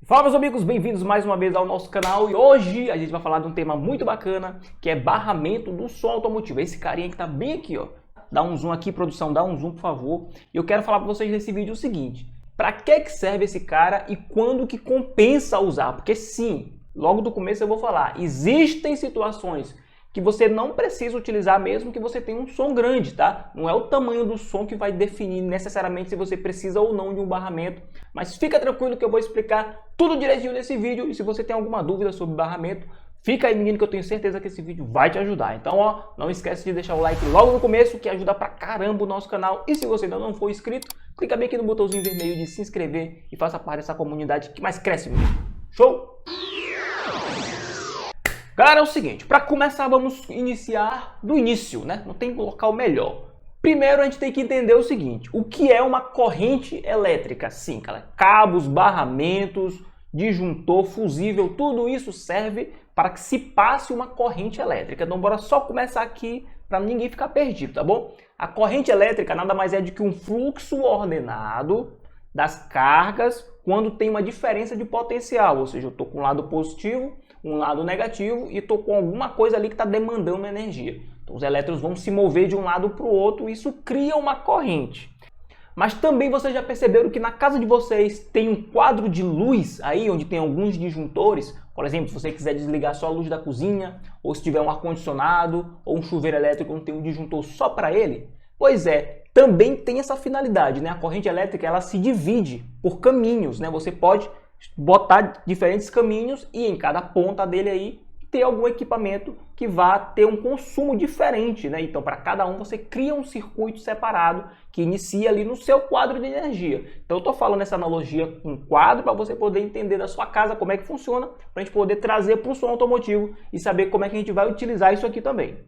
Fala, meus amigos, bem-vindos mais uma vez ao nosso canal. E hoje a gente vai falar de um tema muito bacana, que é barramento do som automotivo. Esse carinha que tá bem aqui, ó. Dá um zoom aqui, produção, dá um zoom, por favor. E eu quero falar para vocês nesse vídeo o seguinte: para que serve esse cara e quando que compensa usar? Porque sim, logo do começo eu vou falar, existem situações que você não precisa utilizar mesmo que você tenha um som grande, tá? Não é o tamanho do som que vai definir necessariamente se você precisa ou não de um barramento, mas fica tranquilo que eu vou explicar tudo direitinho nesse vídeo. E se você tem alguma dúvida sobre barramento, fica aí, menino, que eu tenho certeza que esse vídeo vai te ajudar. Então, ó, não esquece de deixar o like logo no começo, que ajuda pra caramba o nosso canal. E se você ainda não for inscrito, clica bem aqui no botãozinho vermelho de se inscrever e faça parte dessa comunidade que mais cresce, menino. Show? Galera, é o seguinte, para começar vamos iniciar do início, né? Não tem local melhor. Primeiro a gente tem que entender o seguinte: o que é uma corrente elétrica? Sim, cara, cabos, barramentos, disjuntor, fusível, tudo isso serve para que se passe uma corrente elétrica. Então bora só começar aqui para ninguém ficar perdido, tá bom? A corrente elétrica nada mais é do que um fluxo ordenado das cargas quando tem uma diferença de potencial, ou seja, eu estou com um lado positivo, um lado negativo e estou com alguma coisa ali que está demandando energia. Então os elétrons vão se mover de um lado para o outro e isso cria uma corrente. Mas também vocês já perceberam que na casa de vocês tem um quadro de luz aí onde tem alguns disjuntores. Por exemplo, se você quiser desligar só a luz da cozinha, ou se tiver um ar-condicionado ou um chuveiro elétrico onde tem um disjuntor só para ele. Pois é, também tem essa finalidade, né? A corrente elétrica ela se divide por caminhos, né? Você pode botar diferentes caminhos e em cada ponta dele aí ter algum equipamento que vá ter um consumo diferente, né? Então, para cada um você cria um circuito separado que inicia ali no seu quadro de energia. Então, eu estou falando essa analogia com quadro para você poder entender da sua casa como é que funciona, para a gente poder trazer para o som automotivo e saber como é que a gente vai utilizar isso aqui também.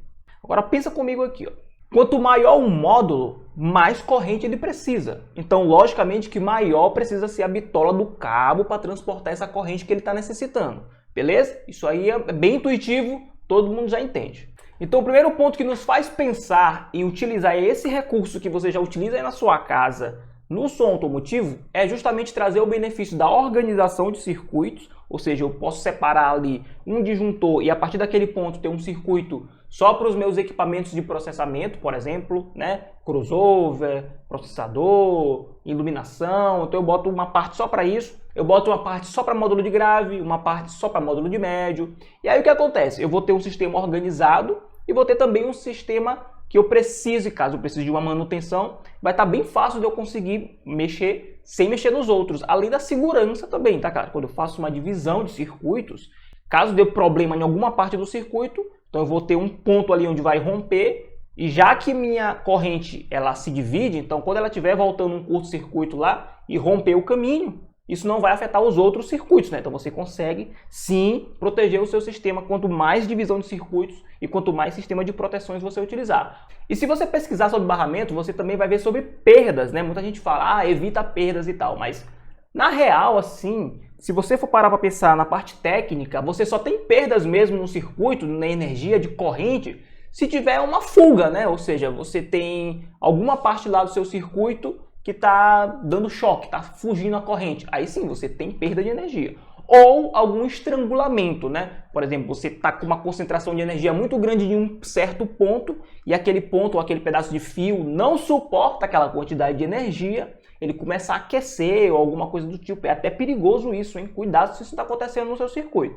Agora, pensa comigo aqui, ó. Quanto maior o módulo, mais corrente ele precisa. Então, logicamente que maior precisa ser a bitola do cabo para transportar essa corrente que ele está necessitando. Beleza? Isso aí é bem intuitivo, todo mundo já entende. Então, o primeiro ponto que nos faz pensar em utilizar esse recurso que você já utiliza aí na sua casa no som automotivo é justamente trazer o benefício da organização de circuitos, ou seja, eu posso separar ali um disjuntor e a partir daquele ponto ter um circuito só para os meus equipamentos de processamento, por exemplo, né? Crossover, processador, iluminação. Então eu boto uma parte só para isso, eu boto uma parte só para módulo de grave, uma parte só para módulo de médio. E aí o que acontece? Eu vou ter um sistema organizado e vou ter também um sistema que eu precise, caso eu precise de uma manutenção, vai estar bem fácil de eu conseguir mexer sem mexer nos outros. Além da segurança também, tá, cara? Quando eu faço uma divisão de circuitos, caso dê problema em alguma parte do circuito, então eu vou ter um ponto ali onde vai romper, e já que minha corrente ela se divide, então quando ela estiver voltando um curto-circuito lá e romper o caminho, isso não vai afetar os outros circuitos, né? Então você consegue sim proteger o seu sistema quanto mais divisão de circuitos e quanto mais sistema de proteções você utilizar. E se você pesquisar sobre barramento, você também vai ver sobre perdas, né? Muita gente fala, evita perdas e tal, mas na real, assim, se você for parar para pensar na parte técnica, você só tem perdas mesmo no circuito, na energia de corrente, se tiver uma fuga, né? Ou seja, você tem alguma parte lá do seu circuito que está dando choque, está fugindo a corrente. Aí sim, você tem perda de energia. Ou algum estrangulamento, né? Por exemplo, você está com uma concentração de energia muito grande em um certo ponto e aquele ponto ou aquele pedaço de fio não suporta aquela quantidade de energia, ele começa a aquecer ou alguma coisa do tipo. É até perigoso isso, hein? Cuidado se isso está acontecendo no seu circuito.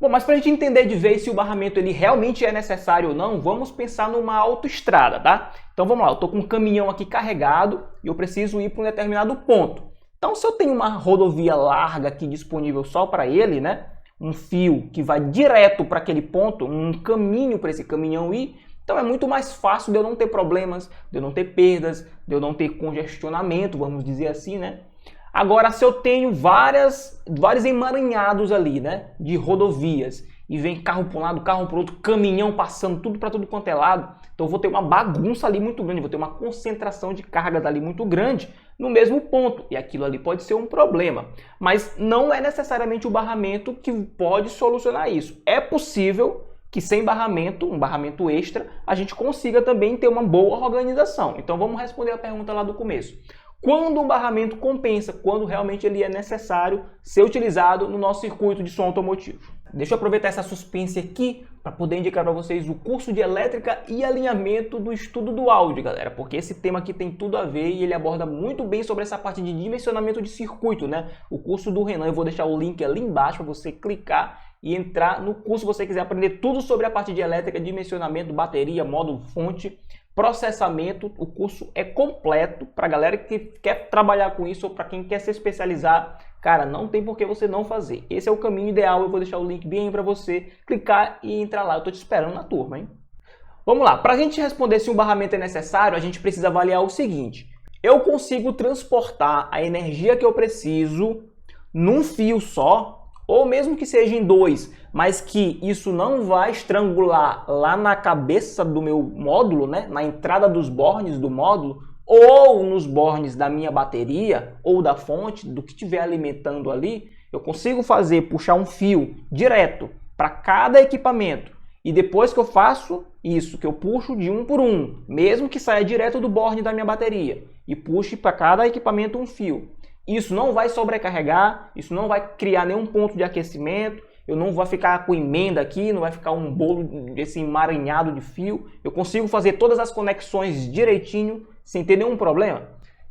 Bom, mas para a gente entender de vez se o barramento ele realmente é necessário ou não, vamos pensar numa autoestrada, tá? Então vamos lá, eu estou com um caminhão aqui carregado e eu preciso ir para um determinado ponto. Então se eu tenho uma rodovia larga aqui disponível só para ele, né? Um fio que vai direto para aquele ponto, um caminho para esse caminhão ir, então é muito mais fácil de eu não ter problemas, de eu não ter perdas, de eu não ter congestionamento, vamos dizer assim, né? Agora, se eu tenho vários emaranhados ali, né, de rodovias, e vem carro para um lado, carro para o outro, caminhão passando tudo para tudo quanto é lado, então eu vou ter uma bagunça ali muito grande, vou ter uma concentração de cargas ali muito grande no mesmo ponto, e aquilo ali pode ser um problema. Mas não é necessariamente o barramento que pode solucionar isso. É possível que sem barramento, um barramento extra, a gente consiga também ter uma boa organização. Então vamos responder a pergunta lá do começo. quando o barramento compensa, quando realmente ele é necessário ser utilizado no nosso circuito de som automotivo. Deixa eu aproveitar essa suspense aqui para poder indicar para vocês o curso de elétrica e alinhamento do estudo do áudio, galera, porque esse tema aqui tem tudo a ver e ele aborda muito bem sobre essa parte de dimensionamento de circuito, né? O curso do Renan, eu vou deixar o link ali embaixo para você clicar e entrar no curso se você quiser aprender tudo sobre a parte de elétrica, dimensionamento, bateria, módulo, fonte, processamento. O curso é completo para a galera que quer trabalhar com isso ou para quem quer se especializar. Cara, não tem por que você não fazer. Esse é o caminho ideal. Eu vou deixar o link bem aí para você clicar e entrar lá. Eu tô te esperando na turma, hein? Vamos lá. Para a gente responder se um barramento é necessário, a gente precisa avaliar o seguinte. Eu consigo transportar a energia que eu preciso num fio só, ou mesmo que seja em dois, mas que isso não vai estrangular lá na cabeça do meu módulo, né? Na entrada dos bornes do módulo, ou nos bornes da minha bateria, ou da fonte, do que estiver alimentando ali, eu consigo puxar um fio direto para cada equipamento. E depois que eu faço isso, que eu puxo de um por um, mesmo que saia direto do borne da minha bateria, e puxe para cada equipamento um fio, isso não vai sobrecarregar, isso não vai criar nenhum ponto de aquecimento, eu não vou ficar com emenda aqui, não vai ficar um bolo desse emaranhado de fio. Eu consigo fazer todas as conexões direitinho, sem ter nenhum problema.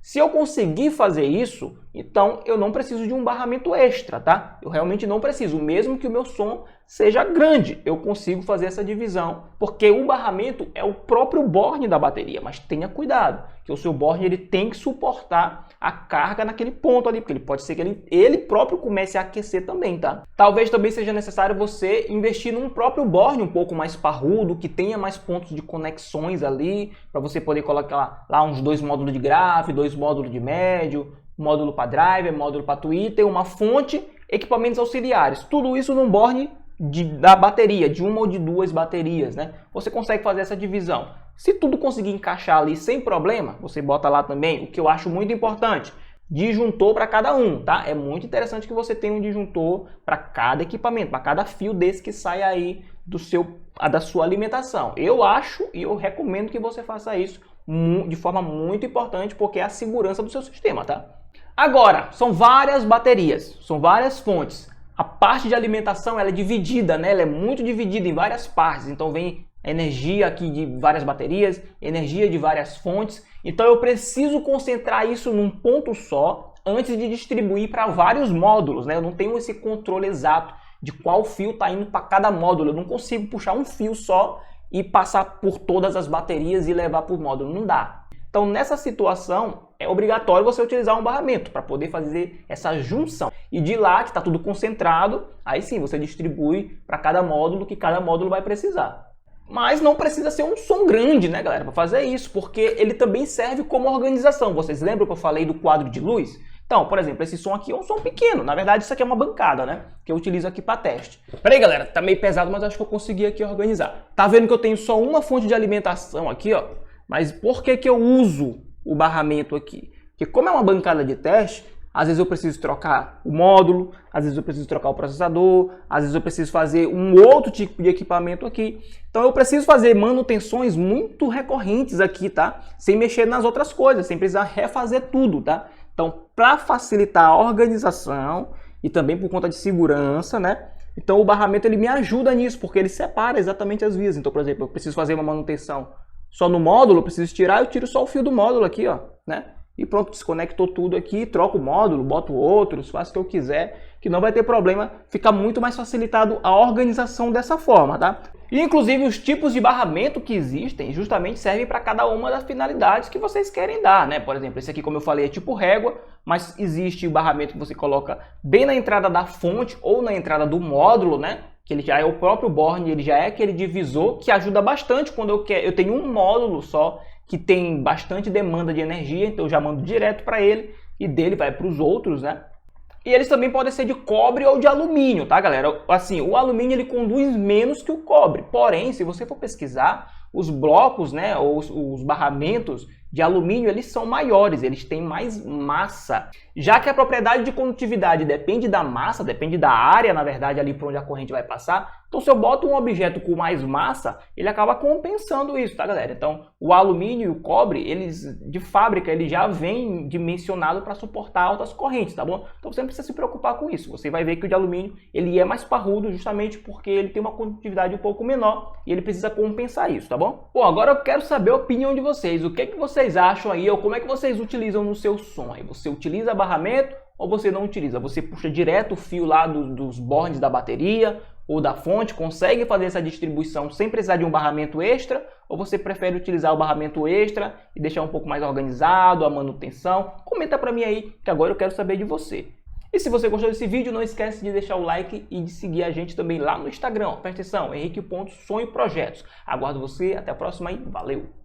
Se eu conseguir fazer isso, então eu não preciso de um barramento extra, tá? Eu realmente não preciso, mesmo que o meu som seja grande, eu consigo fazer essa divisão, porque o barramento é o próprio borne da bateria, mas tenha cuidado, que o seu borne ele tem que suportar a carga naquele ponto ali, porque ele pode ser que ele próprio comece a aquecer também, tá? Talvez também seja necessário você investir num próprio borne um pouco mais parrudo, que tenha mais pontos de conexões ali, para você poder colocar lá uns 2 módulos de grave, 2 módulos de médio, módulo para driver, módulo para tweeter, uma fonte, equipamentos auxiliares. Tudo isso num borne da bateria, de uma ou de 2 baterias, né? Você consegue fazer essa divisão. Se tudo conseguir encaixar ali sem problema, você bota lá também, o que eu acho muito importante, disjuntor para cada um, tá? É muito interessante que você tenha um disjuntor para cada equipamento, para cada fio desse que sai aí da sua alimentação. Eu acho e eu recomendo que você faça isso de forma muito importante, porque é a segurança do seu sistema, tá? Agora, são várias baterias, são várias fontes. A parte de alimentação ela é dividida, né? Ela é muito dividida em várias partes. Então vem energia aqui de várias baterias, energia de várias fontes. Então eu preciso concentrar isso num ponto só antes de distribuir para vários módulos, né? Eu não tenho esse controle exato de qual fio está indo para cada módulo. Eu não consigo puxar um fio só e passar por todas as baterias e levar para o módulo. Não dá. Então nessa situação é obrigatório você utilizar um barramento para poder fazer essa junção. E de lá que está tudo concentrado, aí sim você distribui para cada módulo que cada módulo vai precisar. Mas não precisa ser um som grande, né, galera, para fazer isso, porque ele também serve como organização. Vocês lembram que eu falei do quadro de luz? Então, por exemplo, esse som aqui é um som pequeno. Na verdade, isso aqui é uma bancada, né? Que eu utilizo aqui para teste. Peraí, galera, tá meio pesado, mas acho que eu consegui aqui organizar. Tá vendo que eu tenho só uma fonte de alimentação aqui, ó? Mas por que que eu uso o barramento aqui? Porque como é uma bancada de teste, às vezes eu preciso trocar o módulo, às vezes eu preciso trocar o processador, às vezes eu preciso fazer um outro tipo de equipamento aqui. Então eu preciso fazer manutenções muito recorrentes aqui, tá? Sem mexer nas outras coisas, sem precisar refazer tudo, tá? Então, para facilitar a organização e também por conta de segurança, né? Então o barramento ele me ajuda nisso, porque ele separa exatamente as vias. Então, por exemplo, eu preciso fazer uma manutenção só no módulo, eu preciso tirar, eu tiro só o fio do módulo aqui, ó, né? E pronto, desconectou tudo aqui, troco o módulo, boto outros, faço o que eu quiser, que não vai ter problema, fica muito mais facilitado a organização dessa forma, tá? E inclusive os tipos de barramento que existem justamente servem para cada uma das finalidades que vocês querem dar, né? Por exemplo, esse aqui, como eu falei, é tipo régua, mas existe o barramento que você coloca bem na entrada da fonte ou na entrada do módulo, né? Que ele já é o próprio borne, ele já é aquele divisor que ajuda bastante quando eu tenho um módulo só que tem bastante demanda de energia, então eu já mando direto para ele e dele vai para os outros, né? E eles também podem ser de cobre ou de alumínio, tá, galera? Assim, o alumínio ele conduz menos que o cobre, porém, se você for pesquisar, os blocos, né, ou os barramentos de alumínio, eles são maiores, eles têm mais massa. Já que a propriedade de condutividade depende da massa, depende da área, na verdade, ali por onde a corrente vai passar. Então, se eu boto um objeto com mais massa, ele acaba compensando isso, tá, galera? Então, o alumínio e o cobre, eles de fábrica, ele já vem dimensionado para suportar altas correntes, tá bom? Então, você não precisa se preocupar com isso. Você vai ver que o de alumínio, ele é mais parrudo justamente porque ele tem uma condutividade um pouco menor e ele precisa compensar isso, tá bom? Bom, agora eu quero saber a opinião de vocês. O que é que vocês acham aí, ou como é que vocês utilizam no seu som aí? Você utiliza barramento ou você não utiliza? Você puxa direto o fio lá dos bornes da bateria ou da fonte, consegue fazer essa distribuição sem precisar de um barramento extra? Ou você prefere utilizar o barramento extra e deixar um pouco mais organizado, a manutenção? Comenta pra mim aí, que agora eu quero saber de você. E se você gostou desse vídeo, não esquece de deixar o like e de seguir a gente também lá no Instagram. Presta atenção, henrique.sonhoprojetos. Aguardo você, até a próxima e valeu!